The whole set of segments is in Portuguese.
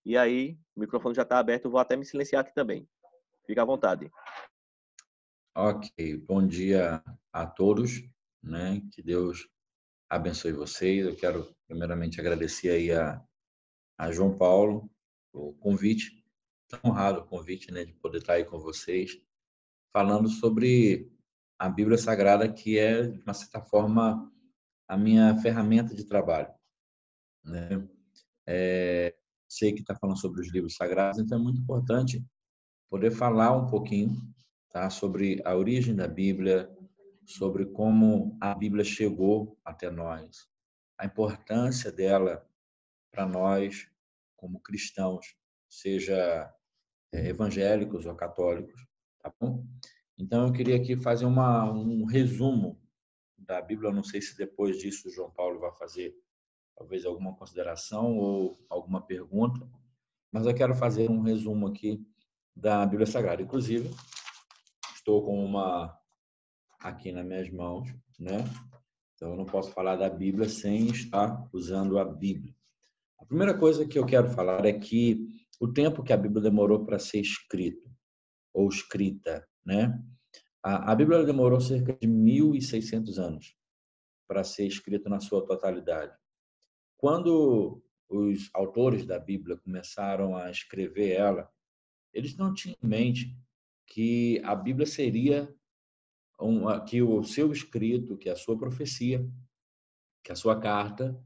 E aí, o microfone já está aberto, eu vou até me silenciar aqui também. Fica à vontade. Ok, bom dia a todos, né? Que Deus abençoe vocês. Eu quero primeiramente agradecer aí a João Paulo o convite, tão honrado o convite, né, de poder estar aí com vocês, falando sobre a Bíblia Sagrada, que é, de uma certa forma, a minha ferramenta de trabalho, né? Sei que está falando sobre os livros sagrados, então é muito importante poder falar um pouquinho, tá, sobre a origem da Bíblia, sobre como a Bíblia chegou até nós, a importância dela para nós como cristãos, seja evangélicos ou católicos, tá bom? Então eu queria aqui fazer um resumo da Bíblia. Eu não sei se depois disso o João Paulo vai fazer talvez alguma consideração ou alguma pergunta, mas eu quero fazer um resumo aqui da Bíblia Sagrada. Inclusive, estou com uma aqui nas minhas mãos, né? Então, eu não posso falar da Bíblia sem estar usando a Bíblia. A primeira coisa que eu quero falar é que o tempo que a Bíblia demorou para ser escrito ou escrita, né? A Bíblia demorou cerca de 1.600 anos para ser escrita na sua totalidade. Quando os autores da Bíblia começaram a escrever ela, eles não tinham em mente que a Bíblia seria que o seu escrito, que a sua profecia, que a sua carta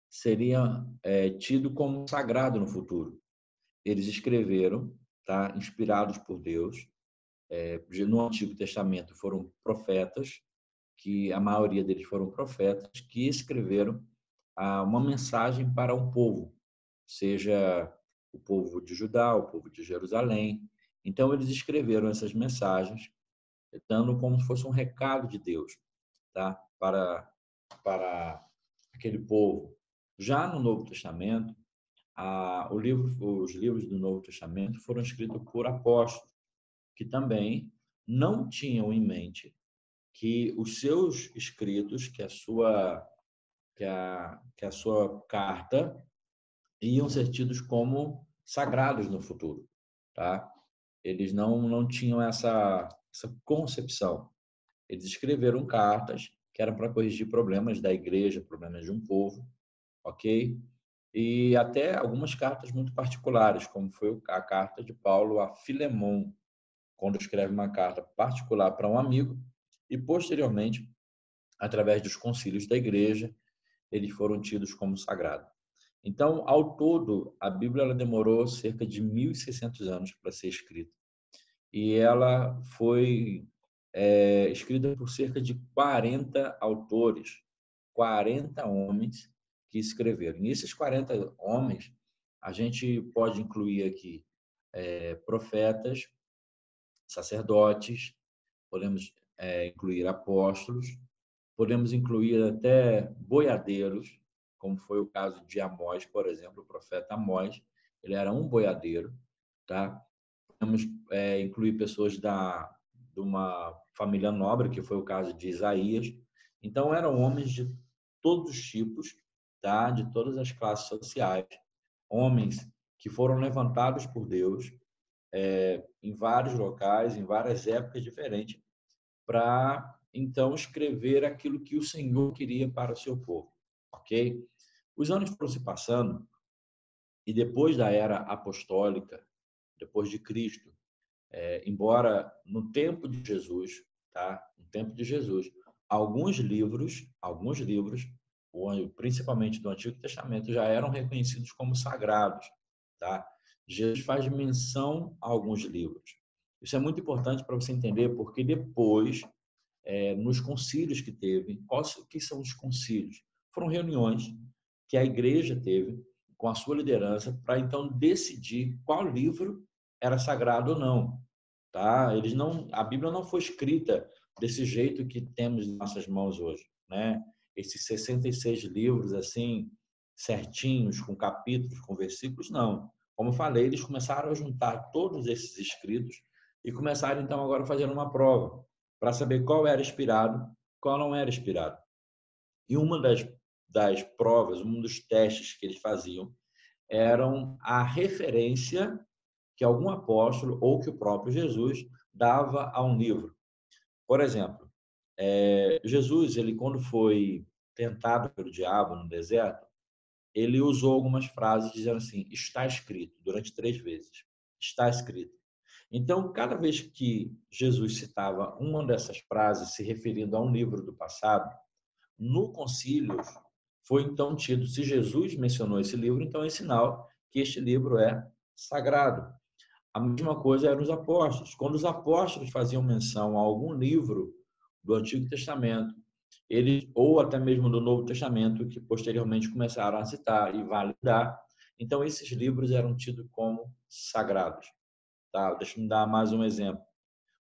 seria tido como sagrado no futuro. Eles escreveram, tá, inspirados por Deus. No Antigo Testamento foram profetas, que a maioria deles foram profetas, que escreveram uma mensagem para um povo, seja o povo de Judá, o povo de Jerusalém. Então, eles escreveram essas mensagens, dando como se fosse um recado de Deus, tá? Para aquele povo. Já no Novo Testamento, os livros do Novo Testamento foram escritos por apóstolos, que também não tinham em mente que os seus escritos, que a sua carta, iam ser tidos como sagrados no futuro, tá? Eles não tinham essa concepção. Eles escreveram cartas que eram para corrigir problemas da igreja, problemas de um povo, ok? E até algumas cartas muito particulares, como foi a carta de Paulo a Filemon, quando escreve uma carta particular para um amigo, e posteriormente, através dos concílios da igreja, eles foram tidos como sagrados. Então, ao todo, a Bíblia ela demorou cerca de 1.600 anos para ser escrita. E ela foi escrita por cerca de 40 autores, 40 homens que escreveram. E esses 40 homens, a gente pode incluir aqui profetas, sacerdotes, podemos incluir apóstolos, podemos incluir até boiadeiros, como foi o caso de Amós, por exemplo, o profeta Amós, ele era um boiadeiro, tá? Podemos incluir pessoas de uma família nobre, que foi o caso de Isaías. Então, eram homens de todos os tipos, tá? De todas as classes sociais, homens que foram levantados por Deus em vários locais, em várias épocas diferentes, para então escrever aquilo que o Senhor queria para o seu povo, ok? Os anos foram se passando e depois da era apostólica, depois de Cristo, embora no tempo de Jesus, tá? No tempo de Jesus, alguns livros, principalmente do Antigo Testamento, já eram reconhecidos como sagrados, tá? Jesus faz menção a alguns livros. Isso é muito importante para você entender, porque depois, nos concílios que teve, que são os concílios? Foram reuniões que a igreja teve com a sua liderança para então decidir qual livro era sagrado ou não, tá? A Bíblia não foi escrita desse jeito que temos em nossas mãos hoje, né? Esses 66 livros assim certinhos, com capítulos, com versículos, não. Como eu falei, eles começaram a juntar todos esses escritos e começaram então agora a fazer uma prova para saber qual era inspirado, qual não era inspirado. E uma das provas, um dos testes que eles faziam eram a referência que algum apóstolo ou que o próprio Jesus dava a um livro. Por exemplo, Jesus, ele quando foi tentado pelo diabo no deserto, ele usou algumas frases dizendo assim: está escrito, durante 3 vezes. Está escrito. Então, cada vez que Jesus citava uma dessas frases se referindo a um livro do passado, no concílio foi então tido, se Jesus mencionou esse livro, então é sinal que este livro é sagrado. A mesma coisa eram os apóstolos. Quando os apóstolos faziam menção a algum livro do Antigo Testamento, eles, ou até mesmo do Novo Testamento, que posteriormente começaram a citar e validar, então esses livros eram tidos como sagrados. Tá? Deixa eu dar mais um exemplo.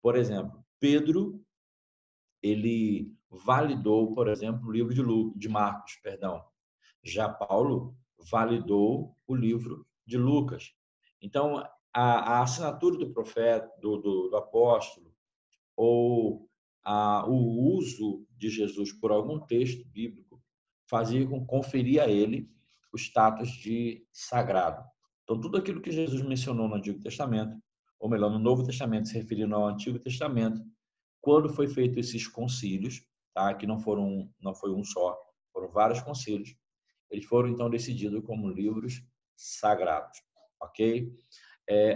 Por exemplo, Pedro, ele validou, por exemplo, o livro de Marcos, perdão. Já Paulo validou o livro de Lucas. Então, a assinatura do profeta, do apóstolo, ou o uso de Jesus por algum texto bíblico fazia com conferir a ele o status de sagrado. Então, tudo aquilo que Jesus mencionou no Antigo Testamento, ou melhor, no Novo Testamento, se referindo ao Antigo Testamento, quando foi feito esses concílios, tá? Que não foi um só, foram vários concílios, eles foram então decididos como livros sagrados, ok?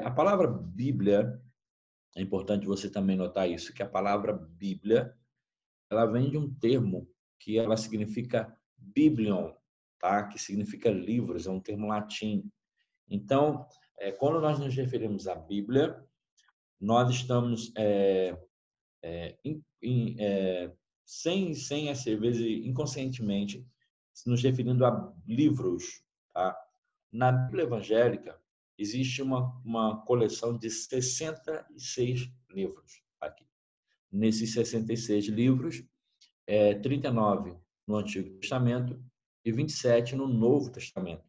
A palavra Bíblia, é importante você também notar isso, que a palavra Bíblia, ela vem de um termo que ela significa biblion, tá? Que significa livros, é um termo latim. Então, quando nós nos referimos à Bíblia, nós estamos sem às vezes inconscientemente nos referindo a livros, tá? Na Bíblia evangélica existe uma coleção de 66 livros aqui. Nesses 66 livros, 39 no Antigo Testamento e 27 no Novo Testamento.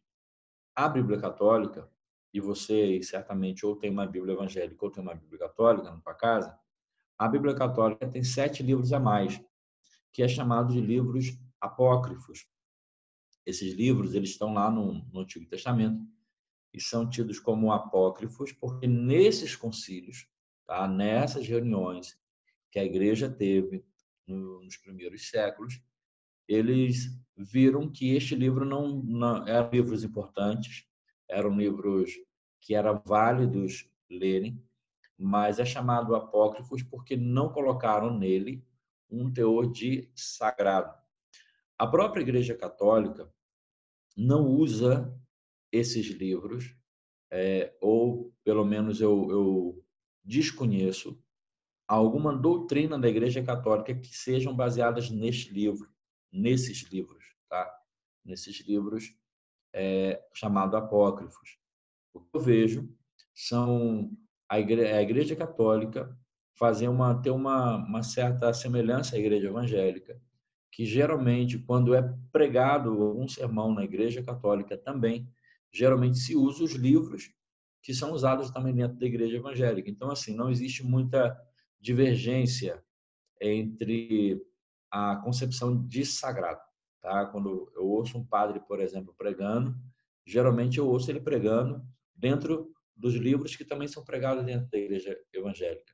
A Bíblia Católica, e você certamente ou tem uma Bíblia evangélica ou tem uma Bíblia Católica na sua casa, a Bíblia Católica tem 7 livros a mais, que é chamado de livros apócrifos. Esses livros eles estão lá no Antigo Testamento e são tidos como apócrifos porque nesses concílios, tá? Nessas reuniões que a igreja teve nos primeiros séculos, eles viram que este livro não eram livros importantes, eram livros que eram válidos lerem, mas é chamado apócrifos porque não colocaram nele um teor de sagrado. A própria Igreja Católica não usa esses livros, ou pelo menos eu desconheço alguma doutrina da Igreja Católica que sejam baseadas nesses livros, tá? Nesses livros chamados apócrifos. O que eu vejo são a Igreja Católica ter uma certa semelhança à Igreja Evangélica, que geralmente, quando é pregado algum sermão na Igreja Católica também, geralmente se usa os livros que são usados também dentro da Igreja Evangélica. Então, assim, não existe muita divergência entre a concepção de sagrado, tá? Quando eu ouço um padre, por exemplo, pregando, geralmente eu ouço ele pregando dentro dos livros que também são pregados dentro da Igreja Evangélica.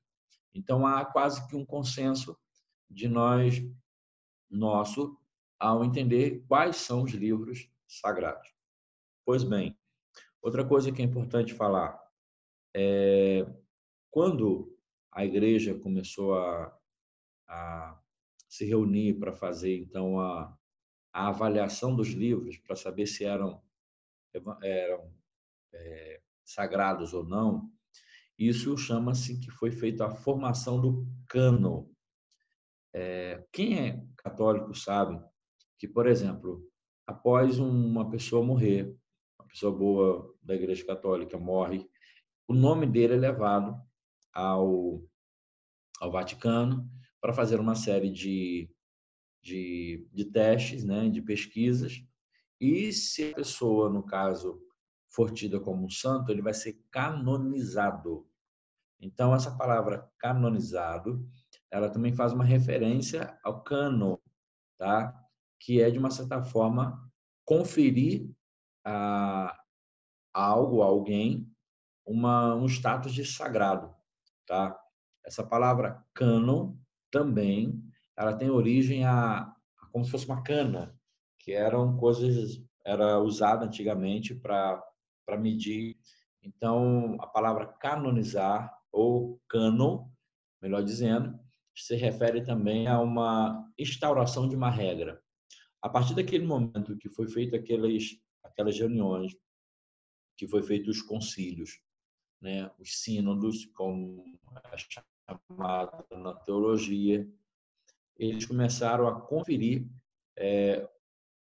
Então, há quase que um consenso de nosso ao entender quais são os livros sagrados. Pois bem, outra coisa que é importante falar, quando a igreja começou a se reunir para fazer então a avaliação dos livros para saber se eram sagrados ou não, isso chama-se que foi feita a formação do cânon. Quem é católico sabe que, por exemplo, após uma pessoa morrer, uma pessoa boa da Igreja Católica morre, o nome dele é levado ao Vaticano para fazer uma série de testes, né, de pesquisas, e se a pessoa, no caso, for tida como um santo, ele vai ser canonizado. Então, essa palavra canonizado, ela também faz uma referência ao cânon, tá? Que é, de uma certa forma, conferir algo, alguém, um status de sagrado, tá? Essa palavra cânon também, ela tem origem como se fosse uma cana, que eram coisas, era usada antigamente para medir. Então, a palavra canonizar ou cânon, melhor dizendo, se refere também a uma instauração de uma regra. A partir daquele momento que foi feito aquelas reuniões, que foi feito os concílios, né, os sínodos, como é chamado na teologia, eles começaram a conferir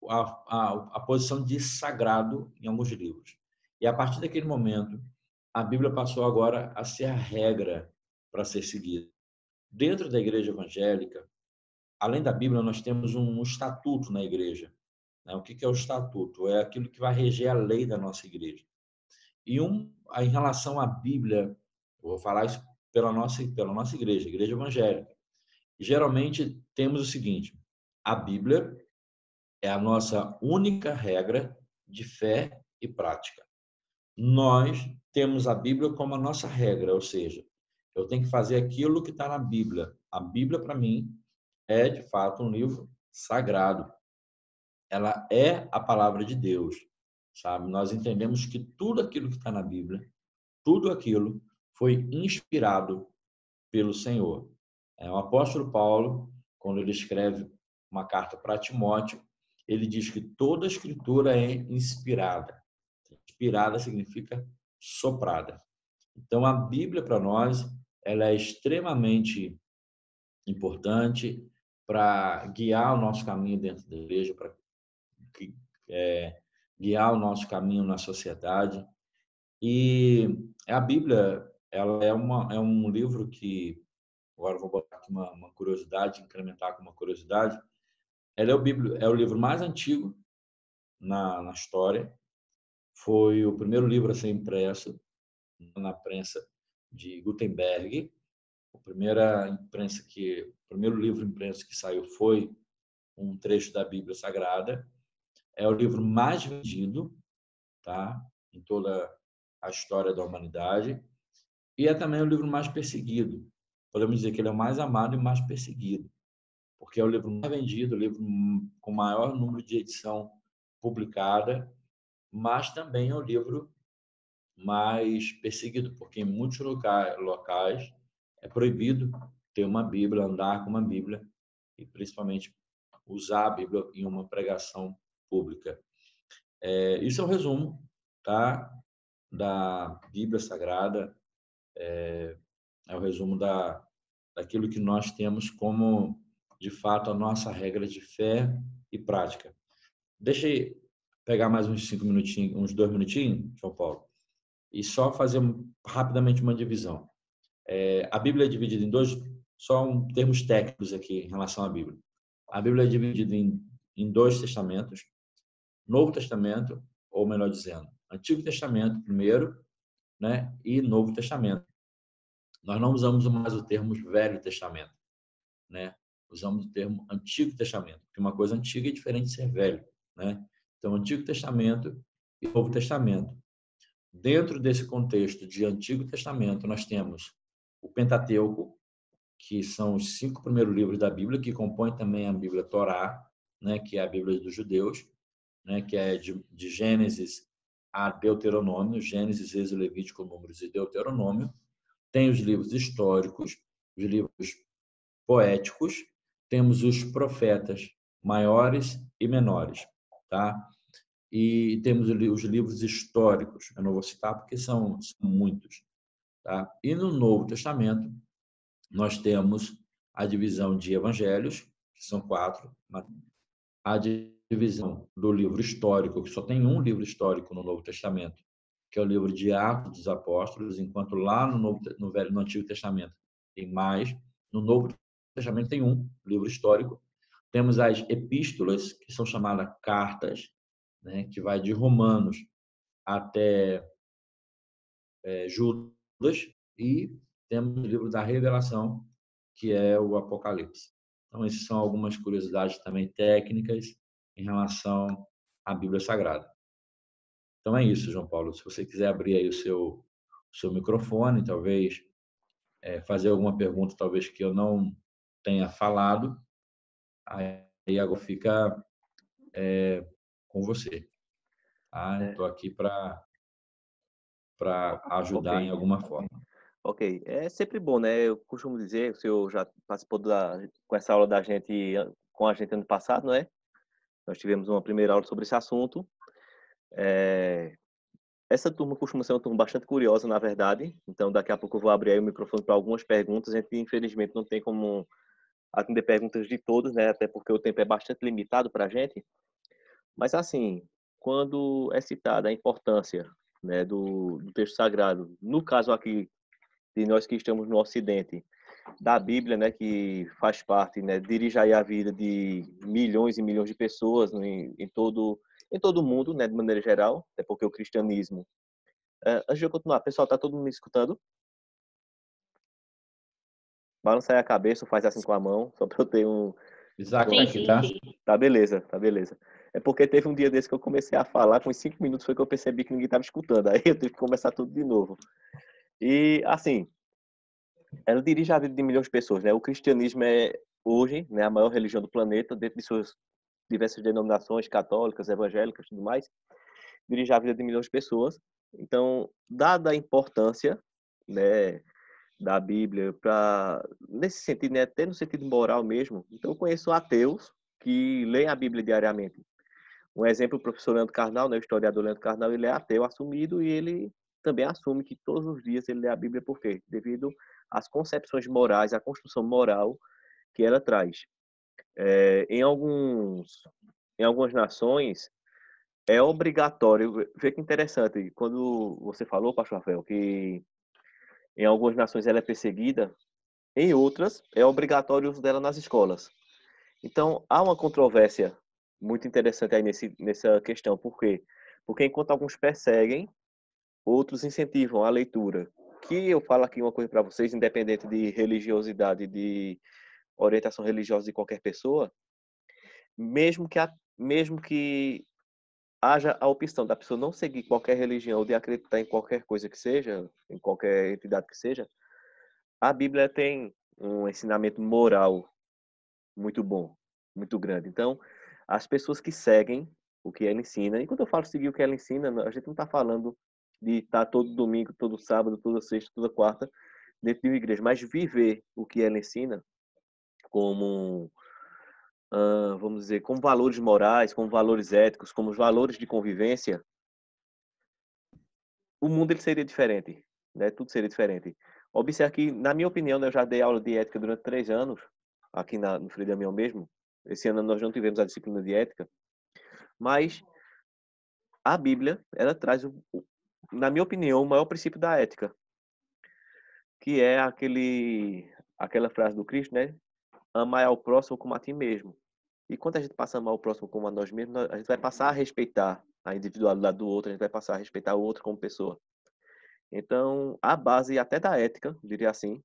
a posição de sagrado em alguns livros. E a partir daquele momento, a Bíblia passou agora a ser a regra para ser seguida. Dentro da igreja evangélica, além da Bíblia, nós temos um estatuto na igreja. Né? O que é o estatuto? É aquilo que vai reger a lei da nossa igreja. E em relação à Bíblia, eu vou falar isso pela nossa igreja, igreja evangélica. Geralmente temos o seguinte: a Bíblia é a nossa única regra de fé e prática. Nós temos a Bíblia como a nossa regra, ou seja, eu tenho que fazer aquilo que está na Bíblia. A Bíblia, para mim, é de fato um livro sagrado. Ela é a palavra de Deus, sabe? Nós entendemos que tudo aquilo que está na Bíblia, tudo aquilo foi inspirado pelo Senhor. O apóstolo Paulo, quando ele escreve uma carta para Timóteo, ele diz que toda a escritura é inspirada. Inspirada significa soprada. Então, a Bíblia, para nós, ela é extremamente importante para guiar o nosso caminho dentro da igreja, para guiar o nosso caminho na sociedade. E a Bíblia, ela é um livro que, agora eu vou botar aqui uma curiosidade, incrementar com uma curiosidade. Ela é o livro mais antigo na história. Foi o primeiro livro a ser impresso na prensa de Gutenberg. O primeiro livro impresso que saiu foi um trecho da Bíblia Sagrada. É o livro mais vendido, tá? Em toda a história da humanidade. E é também o livro mais perseguido. Podemos dizer que ele é o mais amado e mais perseguido, porque é o livro mais vendido, o livro com maior número de edição publicada, mas também é o livro mais perseguido, porque em muitos locais é proibido ter uma Bíblia, andar com uma Bíblia e principalmente usar a Bíblia em uma pregação pública. Isso é um resumo, tá, da Bíblia Sagrada, é o resumo daquilo que nós temos como, de fato, a nossa regra de fé e prática. Deixa eu pegar mais uns 5 minutinhos, uns 2 minutinhos, João Paulo, e só fazer rapidamente uma divisão. A Bíblia é dividida em dois, só termos técnicos aqui em relação à Bíblia. A Bíblia é dividida em dois testamentos, Novo Testamento, ou melhor dizendo, Antigo Testamento primeiro, né, e Novo Testamento. Nós não usamos mais o termo Velho Testamento, né? Usamos o termo Antigo Testamento, porque uma coisa antiga é diferente de ser velho, né? Então, Antigo Testamento e Novo Testamento. Dentro desse contexto de Antigo Testamento, nós temos o Pentateuco, que são os 5 primeiros livros da Bíblia, que compõem também a Bíblia Torá, né? Que é a Bíblia dos judeus, né? Que é de Gênesis a Deuteronômio, Gênesis, Êxodo, Levítico, Números e Deuteronômio. Tem os livros históricos, os livros poéticos, temos os profetas maiores e menores, tá? E temos os livros históricos, eu não vou citar porque são muitos, tá? E no Novo Testamento, nós temos a divisão de evangelhos, que são 4, a divisão do livro histórico, que só tem um livro histórico no Novo Testamento, que é o livro de Atos dos Apóstolos, enquanto lá no Antigo Testamento tem mais. No Novo Testamento tem um livro histórico. Temos as epístolas, que são chamadas cartas, né, que vai de Romanos até Judas, e temos o livro da Revelação, que é o Apocalipse. Então, essas são algumas curiosidades também técnicas em relação à Bíblia Sagrada. Então é isso, João Paulo. Se você quiser abrir aí o seu microfone, talvez fazer alguma pergunta, talvez que eu não tenha falado, aí agora fica com você. Tá? É, Estou aqui para ok, ajudar em alguma forma. ok. É sempre bom, né? Eu costumo dizer, o senhor já participou com essa aula da gente, com a gente ano passado, não é? Nós tivemos uma primeira aula sobre esse assunto. É, essa turma costuma ser uma turma bastante curiosa, na verdade. Então, daqui a pouco eu vou abrir aí o microfone para algumas perguntas. A gente, infelizmente, não tem como atender perguntas de todos, né? Até porque o tempo é bastante limitado para a gente. Mas, assim, quando é citada a importância, né, do texto sagrado, no caso aqui de nós que estamos no Ocidente, da Bíblia, né, que faz parte, né, dirige aí a vida de milhões e milhões de pessoas em todo o mundo, né, de maneira geral, é porque o cristianismo. Antes de eu continuar, pessoal, tá todo mundo me escutando? Balança aí a cabeça, ou faz assim com a mão, só para eu ter Isaac está Sim, aqui, sim, tá? sim. Tá beleza, tá beleza. É porque teve um dia desse que eu comecei a falar, com 5 minutos foi que eu percebi que ninguém estava escutando. Aí eu tive que começar tudo de novo. E, assim, ela dirige a vida de milhões de pessoas, né? O cristianismo é, hoje, né, a maior religião do planeta, dentro de suas diversas denominações católicas, evangélicas e tudo mais, dirige a vida de milhões de pessoas. Então, dada a importância, né, da Bíblia para nesse sentido, né, até no sentido moral mesmo. Então, eu conheço ateus que leem a Bíblia diariamente. Um exemplo, o professor Leandro Carnal, né, o historiador Leandro Carnal, ele é ateu assumido e ele também assume que todos os dias ele lê a Bíblia por quê? Devido às concepções morais, à construção moral que ela traz. Em em algumas nações é obrigatório. Vê que interessante, quando você falou, pastor Rafael, que em algumas nações ela é perseguida, em outras é obrigatório o uso dela nas escolas. Então, há uma controvérsia muito interessante aí nessa questão. Por quê? Porque enquanto alguns perseguem, outros incentivam a leitura. Que eu falo aqui uma coisa para vocês, independente de religiosidade, de orientação religiosa de qualquer pessoa, mesmo que haja a opção da pessoa não seguir qualquer religião ou de acreditar em qualquer coisa que seja, em qualquer entidade que seja, a Bíblia tem um ensinamento moral muito bom, muito grande. Então, as pessoas que seguem o que ela ensina, e quando eu falo seguir o que ela ensina, a gente não está falando de estar todo domingo, todo sábado, toda sexta, toda quarta dentro de uma igreja, mas viver o que ela ensina como, vamos dizer, como valores morais, como valores éticos, como valores de convivência, o mundo ele seria diferente, né? Tudo seria diferente. Observe que, na minha opinião, né, eu já dei aula de ética durante 3 anos, aqui no Frei Damião mesmo. Esse ano nós não tivemos a disciplina de ética, mas a Bíblia, ela traz, na minha opinião, o maior princípio da ética, que é aquela frase do Cristo, né? Amar ao próximo como a ti mesmo. E quando a gente passa a amar o próximo como a nós mesmos, a gente vai passar a respeitar a individualidade do outro, a gente vai passar a respeitar o outro como pessoa. Então, a base até da ética, diria assim,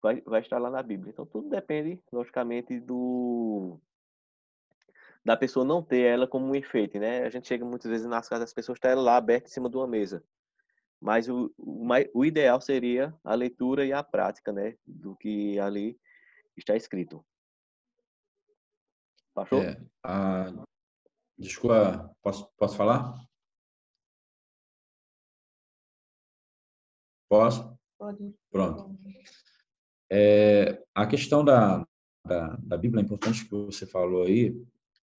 vai estar lá na Bíblia. Então, tudo depende, logicamente, da pessoa não ter ela como um enfeite, né? A gente chega muitas vezes nas casas, as pessoas têm ela lá aberta em cima de uma mesa. Mas o ideal seria a leitura e a prática, né? Do que ali está escrito. Passou? É, desculpa, posso falar? Posso? Pode. Pronto. A questão da Bíblia, é importante que você falou aí,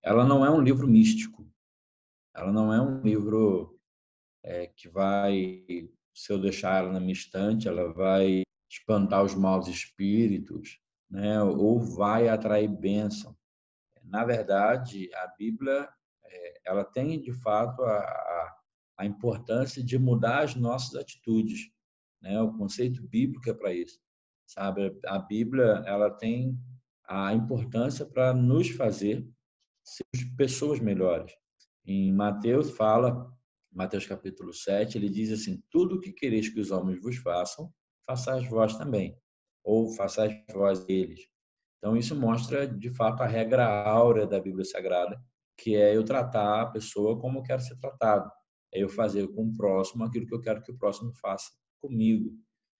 ela não é um livro místico. Ela não é um livro que vai, se eu deixar ela na minha estante, ela vai espantar os maus espíritos, né? Ou vai atrair bênção. Na verdade, a Bíblia, ela tem, de fato, a importância de mudar as nossas atitudes, né? O conceito bíblico é para isso, sabe? A Bíblia, ela tem a importância para nos fazer ser pessoas melhores. Em Mateus fala, Mateus capítulo 7, ele diz assim: tudo o que quereis que os homens vos façam, façais vós também, ou façais vós eles. Então, isso mostra, de fato, a regra áurea da Bíblia Sagrada, que é eu tratar a pessoa como eu quero ser tratado. É eu fazer com o próximo aquilo que eu quero que o próximo faça comigo.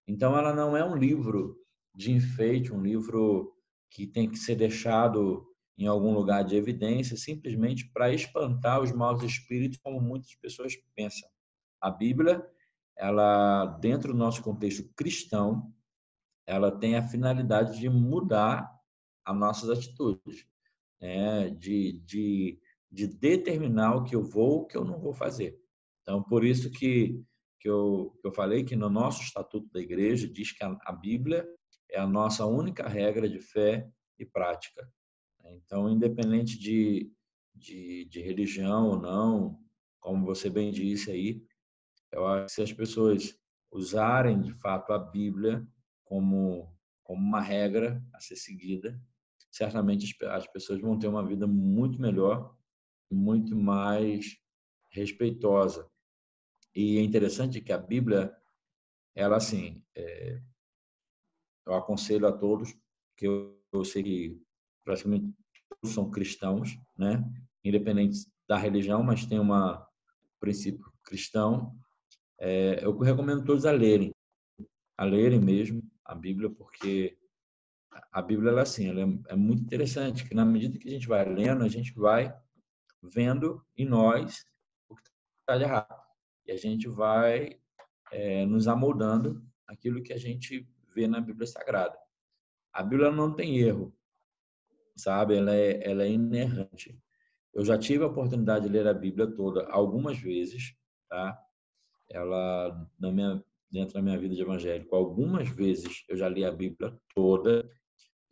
Então, ela não é um livro de enfeite, um livro que tem que ser deixado em algum lugar de evidência, simplesmente para espantar os maus espíritos, como muitas pessoas pensam. A Bíblia, ela, dentro do nosso contexto cristão, ela tem a finalidade de mudar as nossas atitudes, né? De determinar o que eu vou, o que eu não vou fazer. Então, por isso que eu falei que no nosso estatuto da igreja diz que a Bíblia é a nossa única regra de fé e prática. Então, independente de religião ou não, como você bem disse aí, eu acho que se as pessoas usarem de fato a Bíblia como uma regra a ser seguida, certamente as pessoas vão ter uma vida muito melhor, muito mais respeitosa. E é interessante que a Bíblia, ela assim, eu aconselho a todos, que eu sei que praticamente todos são cristãos, né? Independente da religião, mas tem um princípio cristão. Eu recomendo todos a lerem mesmo a Bíblia, porque a Bíblia ela, assim, ela é muito interessante, que na medida que a gente vai lendo, a gente vai vendo em nós o que está de errado. E a gente vai nos amoldando aquilo que a gente vê na Bíblia Sagrada. A Bíblia não tem erro, sabe? Ela é inerrante. Eu já tive a oportunidade de ler a Bíblia toda algumas vezes, tá? Ela, dentro da minha vida de evangélico, algumas vezes eu já li a Bíblia toda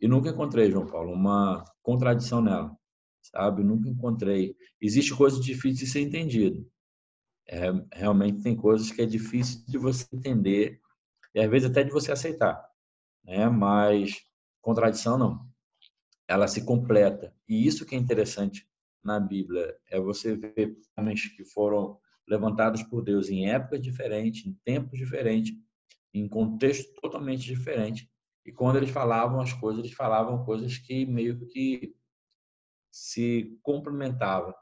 e nunca encontrei, João Paulo, uma contradição nela, sabe? Nunca encontrei. Existe coisa difícil de ser entendido. Realmente tem coisas que é difícil de você entender e às vezes até de você aceitar, né? Mas contradição não. Ela se completa. E isso que é interessante na Bíblia é você ver homens que foram levantados por Deus em épocas diferentes, em tempos diferentes, em contexto totalmente diferente. E quando eles falavam as coisas, eles falavam coisas que meio que se complementavam,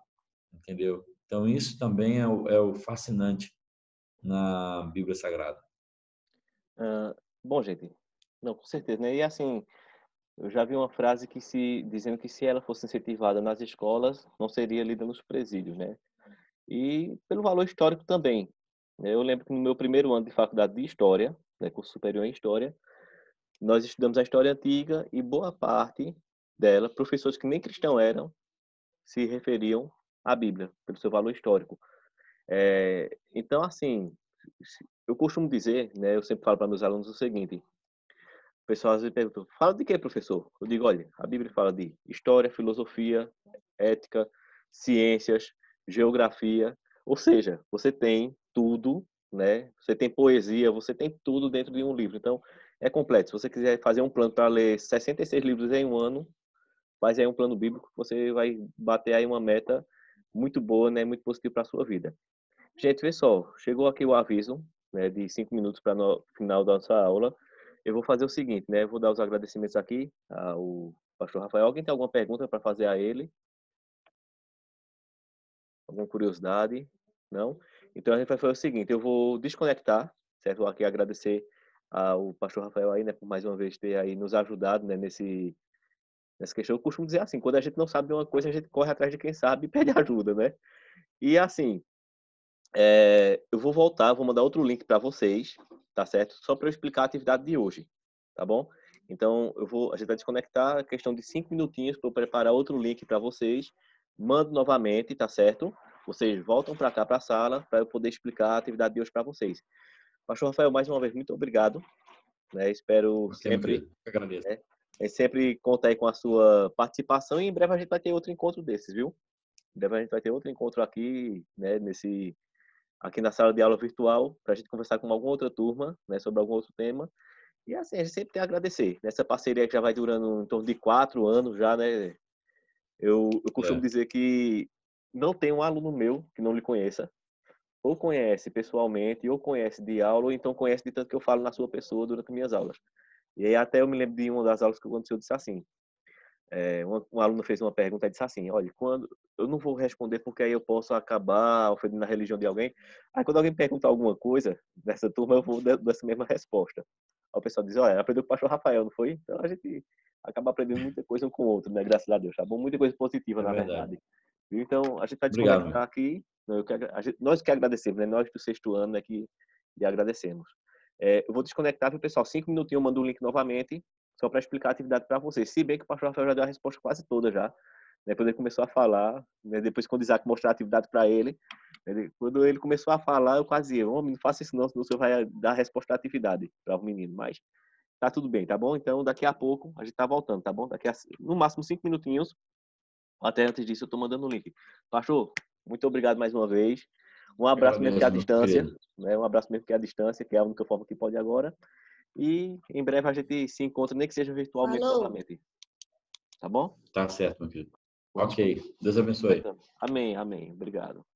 entendeu? Então isso também é o fascinante na Bíblia Sagrada. Bom, gente, não, com certeza, né? E assim, eu já vi uma frase dizendo que se ela fosse incentivada nas escolas, não seria lida nos presídios, né? E pelo valor histórico também, né? Eu lembro que no meu primeiro ano de faculdade de História, né, curso superior em História, nós estudamos a história antiga e boa parte dela, professores que nem cristãos eram, se referiam à Bíblia, pelo seu valor histórico. Então, assim, eu costumo dizer, né, eu sempre falo para meus alunos o seguinte: o pessoal às vezes pergunta, fala de quê, professor? Eu digo, olha, a Bíblia fala de história, filosofia, ética, ciências, geografia, ou seja, você tem tudo, né? Você tem poesia, você tem tudo dentro de um livro. Então, é completo. Se você quiser fazer um plano para ler 66 livros em um ano, faz aí um plano bíblico, você vai bater aí uma meta muito boa, né? Muito positiva para a sua vida. Gente, vê só, chegou aqui o aviso, né, de 5 minutos para o final da nossa aula. Eu vou fazer o seguinte, né? Eu vou dar os agradecimentos aqui ao pastor Rafael. Alguém tem alguma pergunta para fazer a ele? Alguma curiosidade? Não? Então a gente vai fazer o seguinte, eu vou desconectar, certo? Vou aqui agradecer ao pastor Rafael aí, né, por mais uma vez ter aí nos ajudado, né, nessa questão. Eu costumo dizer assim, quando a gente não sabe de uma coisa, a gente corre atrás de quem sabe e pede ajuda, né? E assim, eu vou voltar, vou mandar outro link para vocês, tá certo? Só para eu explicar a atividade de hoje, tá bom? Então, a gente vai desconectar a questão de 5 minutinhos para eu preparar outro link para vocês. Mando novamente, tá certo? Vocês voltam para cá, para a sala, para eu poder explicar a atividade de hoje para vocês. Pastor Rafael, mais uma vez, muito obrigado. Né? Espero Ok, meu sempre, querido, eu agradeço. né? A gente sempre contar aí com a sua participação e em breve a gente vai ter outro encontro desses, viu? Em breve a gente vai ter outro encontro aqui, né? Aqui na sala de aula virtual, para a gente conversar com alguma outra turma, né, sobre algum outro tema. E assim, a gente sempre tem a agradecer. Nessa parceria que já vai durando em torno de 4 anos já, né? Eu costumo É, dizer que não tem um aluno meu que não lhe conheça. Ou conhece pessoalmente, ou conhece de aula, ou então conhece de tanto que eu falo na sua pessoa durante minhas aulas. E aí até eu me lembro de uma das aulas que aconteceu, eu disse assim, Um aluno fez uma pergunta e disse assim, olha, quando eu não vou responder porque aí eu posso acabar ofendendo a religião de alguém. Aí quando alguém perguntar alguma coisa nessa turma, eu vou dessa mesma resposta. Aí o pessoal diz, olha, aprendeu com o pastor Rafael, não foi? Então a gente acaba aprendendo muita coisa um com o outro, né? Graças a Deus, tá bom? Muita coisa positiva, É na verdade. verdade. Viu? Então a gente vai Obrigado, desconectar meu. aqui. Nós que agradecemos, né? Nós do sexto ano, né, que lhe agradecemos. Eu vou desconectar, viu, pessoal? 5 minutinhos, eu mando o link novamente só para explicar a atividade para vocês. Se bem que o pastor Rafael já deu a resposta quase toda já. Né? Quando ele começou a falar, né? Depois quando o Isaac mostrar a atividade para ele, quando ele começou a falar, eu quase ia, homem, não faça isso não, senão você vai dar a resposta da atividade para o menino. Mas tá tudo bem, tá bom? Então daqui a pouco a gente tá voltando, tá bom? No máximo 5 minutinhos. Até antes disso eu tô mandando o link. Pastor, muito obrigado mais uma vez. Um Eu abraço mesmo que é a agradeço, meu distância, querido. né? Um abraço mesmo que é a distância, que é a única forma que pode agora. E em breve a gente se encontra, nem que seja virtualmente Falou. novamente. Tá bom? Tá certo, meu querido. Vou Ok. Deus abençoe. Amém, amém. Obrigado.